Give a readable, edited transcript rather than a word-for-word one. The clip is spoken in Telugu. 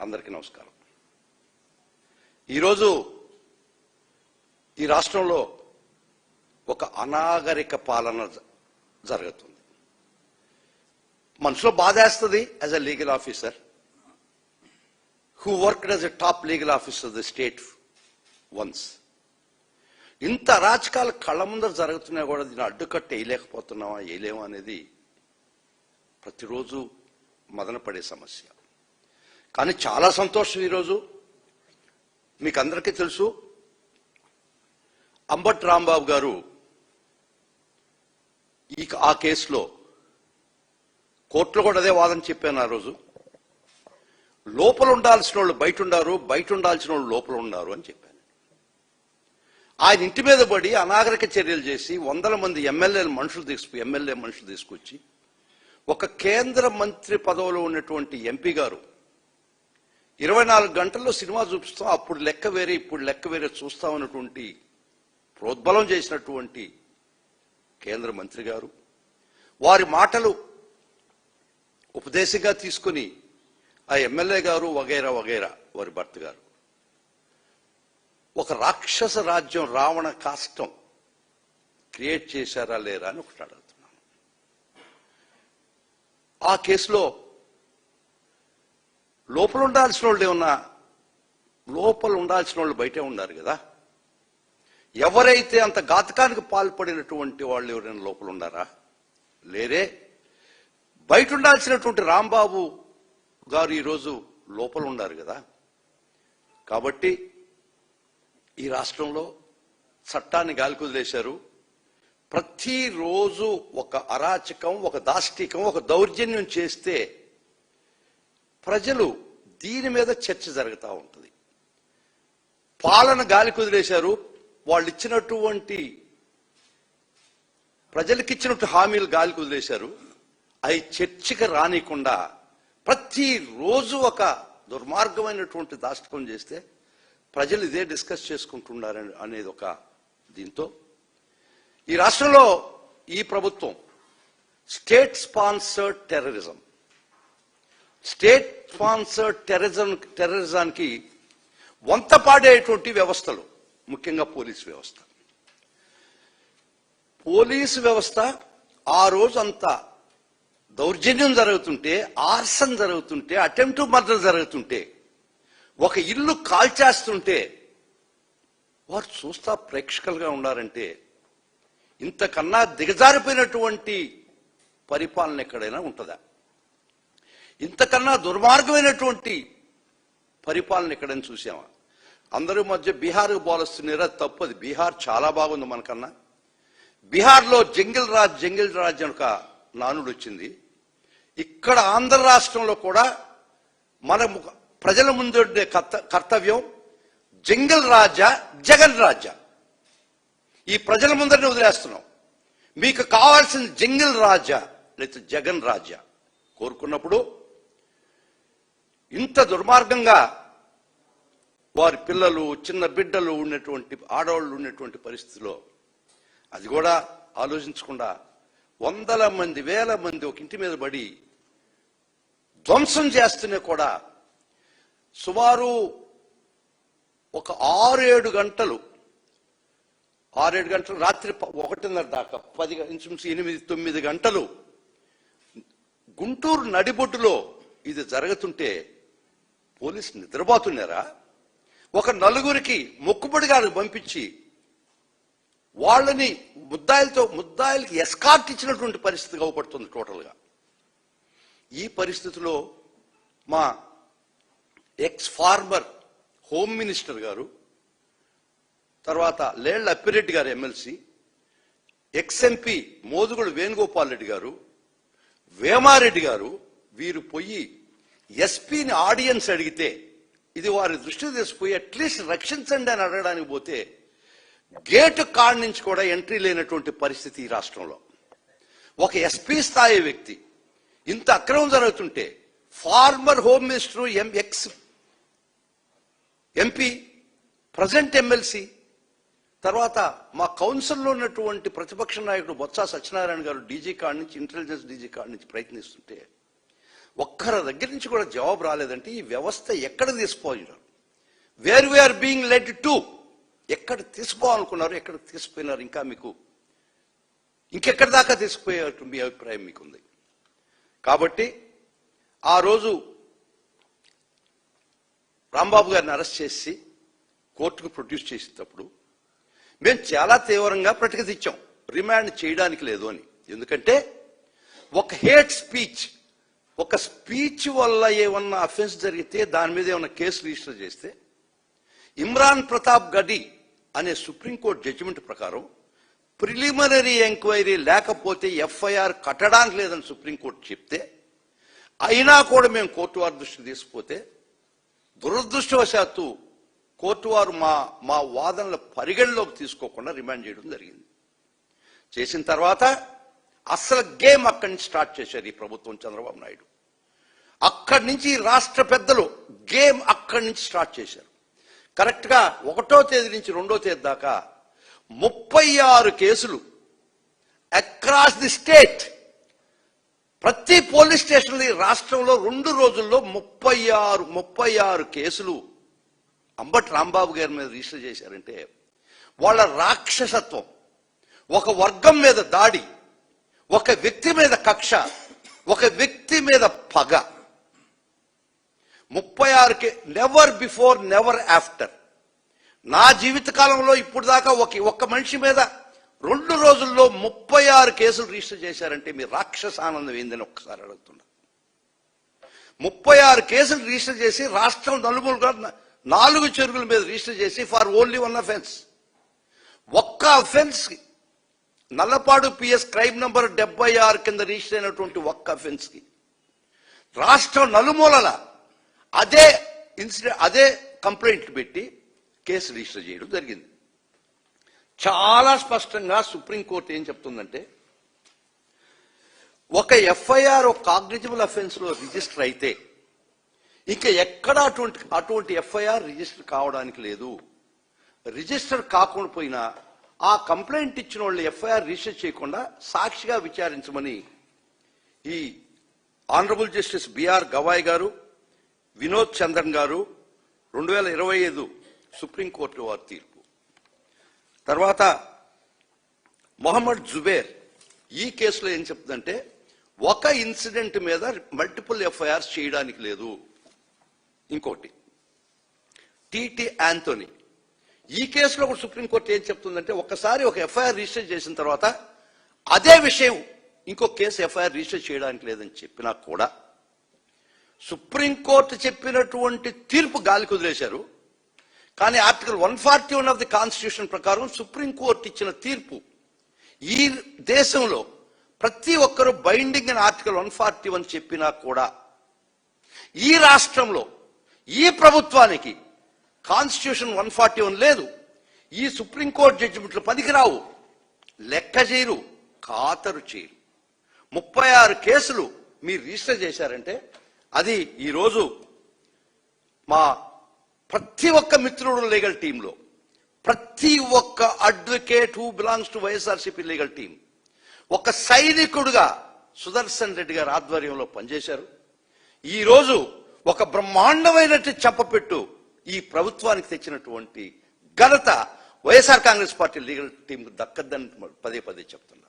అందరికీ నమస్కారం. ఈరోజు ఈ రాష్ట్రంలో ఒక అనాగరిక పాలన జరుగుతుంది. మనసులో బాధేస్తుంది. As a legal officer who worked as a top legal officer the state once, ఇంత అరాచకాలు కళ్ళ ముందర జరుగుతున్నా కూడా దీన్ని అడ్డుకట్ట వేయలేకపోతున్నావా, వేయలేమా అనేది ప్రతిరోజు మదన పడే సమస్య. కానీ చాలా సంతోషం, ఈరోజు మీకు అందరికీ తెలుసు, అంబటి రాంబాబు గారు ఆ కేసులో కోర్టులో కూడా అదే వాదన చెప్పాను. ఆ రోజు లోపల ఉండాల్సిన వాళ్ళు బయట ఉండారు, బయట ఉండాల్సిన వాళ్ళు లోపల ఉన్నారు అని చెప్పాను. ఆయన ఇంటి మీద పడి అనాగరిక చర్యలు చేసి వందల మంది ఎమ్మెల్యే మనుషులు తీసుకొచ్చి ఒక కేంద్ర మంత్రి పదవిలో ఉన్నటువంటి ఎంపీ గారు 24 గంటల్లో సినిమా చూపిస్తాం, అప్పుడు లెక్క వేరే ఇప్పుడు లెక్క వేరే చూస్తామన్నటువంటి ప్రోద్బలం చేసినటువంటి కేంద్ర మంత్రి గారు, వారి మాటలు ఉపదేశంగా తీసుకుని ఆ ఎమ్మెల్యే గారు వగైరా వగైరా వారి భర్త గారు ఒక రాక్షస రాజ్యం రావణ కాష్టం క్రియేట్ చేశారా లేరా అని ఒకటి అడుగుతున్నాను. ఆ కేసులో లోపల ఉండాల్సిన వాళ్ళు ఏమన్నా, లోపల ఉండాల్సిన వాళ్ళు బయటే ఉన్నారు కదా. ఎవరైతే అంత ఘాతకానికి పాల్పడినటువంటి వాళ్ళు ఎవరైనా లోపల ఉన్నారా? లేరే. బయట ఉండాల్సినటువంటి రాంబాబు గారు ఈరోజు లోపల ఉన్నారు కదా. కాబట్టి ఈ రాష్ట్రంలో చట్టాన్ని గాలికుదిలేశారు. ప్రతిరోజు ఒక అరాచకం, ఒక దాష్టికం, ఒక దౌర్జన్యం చేస్తే ప్రజలు దీని మీద చర్చ జరుగుతూ ఉంటుంది. పాలన గాలి కుదిలేశారు. వాళ్ళు ఇచ్చినటువంటి ప్రజలకు ఇచ్చినట్టు హామీలు గాలి కుదిలేశారు. అవి చర్చకి రానికుండా ప్రతిరోజు ఒక దుర్మార్గమైనటువంటి దాష్టికం చేస్తే ప్రజలు ఇదే డిస్కస్ చేసుకుంటున్నారు అనేది ఒక దీంతో ఈ రాష్ట్రంలో ఈ ప్రభుత్వం స్టేట్ స్పాన్సర్డ్ టెర్రరిజానికి వంతపాడేటువంటి వ్యవస్థలు, ముఖ్యంగా పోలీసు వ్యవస్థ ఆ రోజు అంతా దౌర్జన్యం జరుగుతుంటే, ఆర్సన్ జరుగుతుంటే, అటెంప్ట్ మర్డర్ జరుగుతుంటే, ఒక ఇల్లు కాల్చేస్తుంటే వారు చూస్తా ప్రేక్షకులుగా ఉన్నారంటే ఇంతకన్నా దిగజారిపోయినటువంటి పరిపాలన ఎక్కడైనా ఉంటుందా? ఇంతకన్నా దుర్మార్గమైనటువంటి పరిపాలన ఎక్కడైనా చూసామా? అందరి మధ్య బీహార్కు పోలుస్తున్నారా? తప్పది. బీహార్ చాలా బాగుంది మనకన్నా. బీహార్లో జంగిల్ రాజ్ అని ఒక నానుడు వచ్చింది. ఇక్కడ ఆంధ్ర రాష్ట్రంలో కూడా మన ప్రజల ముందు కర్తవ్యం జంగిల్ రాజా, జగన్ రాజా. ఈ ప్రజల ముందరనే వదిలేస్తున్నాం. మీకు కావాల్సిన జంగిల్ రాజా లేదా జగన్ రాజా కోరుకున్నప్పుడు ఇంత దుర్మార్గంగా వారి పిల్లలు, చిన్న బిడ్డలు ఉన్నటువంటి, ఆడవాళ్ళు ఉన్నటువంటి పరిస్థితిలో అది కూడా ఆలోచించకుండా వందల మంది, వేల మంది ఒక ఇంటి మీద పడి ధ్వంసం చేస్తూనే కూడా సుమారు ఒక 6-7 గంటలు రాత్రి 1:30 దాకా 8-9 గంటలు గుంటూరు నడిబొడ్డులో ఇది జరుగుతుంటే పోలీసు నిద్రపోతున్నారా? ఒక 4 మొక్కుబడిగా పంపించి వాళ్ళని ముద్దాయిలకి ఎస్కార్ట్ ఇచ్చినటువంటి పరిస్థితి కనపడుతుంది టోటల్గా. ఈ పరిస్థితిలో మా ఫార్మర్ హోమ్ మినిస్టర్ గారు, తర్వాత లేళ్ల అప్పిరెడ్డి గారు ఎమ్మెల్సీ, ఎంపీ మోదుగుడు వేణుగోపాల్ రెడ్డి గారు, వేమారెడ్డి గారు, వీరు పోయి ఎస్పీని ఆడియన్స్ అడిగితే ఇది వారి దృష్టికి తీసుకుపోయి అట్లీస్ట్ రక్షించండి అని అడగడానికి పోతే గేటు కాడి నుంచి కూడా ఎంట్రీ లేనటువంటి పరిస్థితి ఈ రాష్ట్రంలో. ఒక ఎస్పీ స్థాయి వ్యక్తి ఇంత అక్రమం జరుగుతుంటే former home minister, MP, present MLC, తర్వాత మా కౌన్సిల్లో ఉన్నటువంటి ప్రతిపక్ష నాయకుడు బొత్స సత్యనారాయణ గారు డీజీ కాడి నుంచి, ఇంటెలిజెన్స్ డీజీ కాడి నుంచి ప్రయత్నిస్తుంటే ఒక్కరి దగ్గర నుంచి కూడా జవాబు రాలేదంటే ఈ వ్యవస్థ ఎక్కడ తీసుకుపోయినారు, where we are being led to, ఎక్కడ తీసుకోవాలనుకున్నారు, ఎక్కడ తీసుకుపోయినారు, ఇంకా మీకు ఇంకెక్కడి దాకా తీసుకుపోయేట్టు మీ అభిప్రాయం మీకుంది. కాబట్టి ఆ రోజు రాంబాబు గారిని అరెస్ట్ చేసి కోర్టుకు ప్రొడ్యూస్ చేసేటప్పుడు మేము చాలా తీవ్రంగా ప్రతిఘటించాం, రిమాండ్ చేయడానికి లేదు అని. ఎందుకంటే ఒక హేట్ స్పీచ్, ఒక స్పీచ్ వల్ల ఏమన్నా అఫెన్స్ జరిగితే దాని మీద ఏమన్నా కేసు రిజిస్టర్ చేస్తే ఇమ్రాన్ ప్రతాప్ గడి అనే సుప్రీంకోర్టు జడ్జిమెంట్ ప్రకారం ప్రిలిమినరీ ఎంక్వైరీ లేకపోతే ఎఫ్ఐఆర్ కట్టడానికి లేదని సుప్రీంకోర్టు చెప్తే అయినా కూడా మేము కోర్టు వారి దృష్టికి తీసుకుపోతే దురదృష్టవశాత్తు కోర్టు వారు మా వాదనల పరిగణలోకి తీసుకోకుండా రిమాండ్ చేయడం జరిగింది. చేసిన తర్వాత అసలు గేమ్ అక్కడి నుంచి స్టార్ట్ చేశారు ఈ ప్రభుత్వం, చంద్రబాబు నాయుడు. అక్కడి నుంచి రాష్ట్ర పెద్దలు గేమ్ అక్కడి నుంచి స్టార్ట్ చేశారు. కరెక్ట్గా 1వ తేదీ నుంచి 2వ తేదీ దాకా 36 కేసులు అక్రాస్ ది స్టేట్, ప్రతి పోలీస్ స్టేషన్ రాష్ట్రంలో 2 రోజుల్లో 36 కేసులు అంబటి రాంబాబు గారి మీద రిజిస్టర్ చేశారంటే వాళ్ళ రాక్షసత్వం, ఒక వర్గం మీద దాడి, ఒక వ్యక్తి మీద కక్ష, ఒక వ్యక్తి మీద పగ. 36 నెవర్ బిఫోర్ నెవర్ ఆఫ్టర్. నా జీవిత కాలంలో ఇప్పుడు దాకా ఒక్క మనిషి మీద 2 రోజుల్లో 36 కేసులు రిజిస్టర్ చేశారంటే మీ రాక్షస ఆనందం ఏందని ఒక్కసారి అడుగుతున్నా. 36 కేసులు రిజిస్టర్ చేసి రాష్ట్రం నలుమూలగా 4 చెరువుల మీద రిజిస్టర్ చేసి ఫర్ ఓన్లీ 1 అఫెన్స్. ఒక్క offence Nallapadu PS crime number 76 కింద రిజిస్టర్ అయినటువంటి ఒక్క అఫెన్స్ కి రాష్ట్రం నలుమూలల అదే కంప్లైంట్ పెట్టి కేసు రిజిస్టర్ చేయడం జరిగింది. చాలా స్పష్టంగా సుప్రీంకోర్టు ఏం చెప్తుందంటే ఒక ఎఫ్ఐఆర్ ఒక కాగ్నిజబుల్ అఫెన్స్ లో రిజిస్టర్ అయితే ఇక ఎక్కడ అటువంటి ఎఫ్ఐఆర్ రిజిస్టర్ కావడానికి లేదు. రిజిస్టర్ కాకుండా పోయినా ఆ కంప్లైంట్ ఇచ్చిన వాళ్ళు ఎఫ్ఐఆర్ రిజిస్టర్ చేయకుండా సాక్షిగా విచారించమని ఈ ఆనరబుల్ జస్టిస్ బిఆర్ గవాయ్ గారు, వినోద్ చంద్రన్ గారు 2025 సుప్రీంకోర్టు వారి తీర్పు. తర్వాత మొహమ్మద్ జుబేర్ ఈ కేసులో ఏం చెప్తుందంటే ఒక ఇన్సిడెంట్ మీద మల్టిపుల్ ఎఫ్ఐఆర్స్ చేయడానికి లేదు. ఇంకోటి టిటి యాంథోనీ ఈ కేసులో కూడా సుప్రీంకోర్టు ఏం చెప్తుందంటే ఒక్కసారి ఒక ఎఫ్ఐఆర్ రిజిస్టర్ చేసిన తర్వాత అదే విషయం ఇంకో కేసు ఎఫ్ఐఆర్ రిజిస్టర్ చేయడానికి లేదని చెప్పినా కూడా సుప్రీంకోర్టు చెప్పినటువంటి తీర్పు గాలి కుదిలేశారు. కానీ ఆర్టికల్ 141 ఆఫ్ ది కాన్స్టిట్యూషన్ ప్రకారం సుప్రీంకోర్టు ఇచ్చిన తీర్పు ఈ దేశంలో ప్రతి ఒక్కరూ బైండింగ్ అని ఆర్టికల్ 141 చెప్పినా కూడా ఈ రాష్ట్రంలో ఈ ప్రభుత్వానికి కాన్స్టిట్యూషన్ 141 లేదు. ఈ సుప్రీంకోర్టు జడ్జిమెంట్లు పనికిరావు, లెక్క చేయరు, ఖాతరు చేయరు. 36 కేసులు మీరు రిజిస్టర్ చేశారంటే అది ఈరోజు మా ప్రతి ఒక్క మిత్రుడు లీగల్ టీంలో ప్రతి ఒక్క advocate who belongs to YSRCP legal team ఒక సైనికుడుగా సుదర్శన్ రెడ్డి గారి ఆధ్వర్యంలో పనిచేశారు. ఈరోజు ఒక బ్రహ్మాండమైనట్టు చెప్పపెట్టు ఈ ప్రభుత్వానికి తెచ్చినటువంటి ఘనత వైఎస్ఆర్ కాంగ్రెస్ పార్టీ లీగల్ టీంకు దక్కద్దని పదే చెప్తున్నా.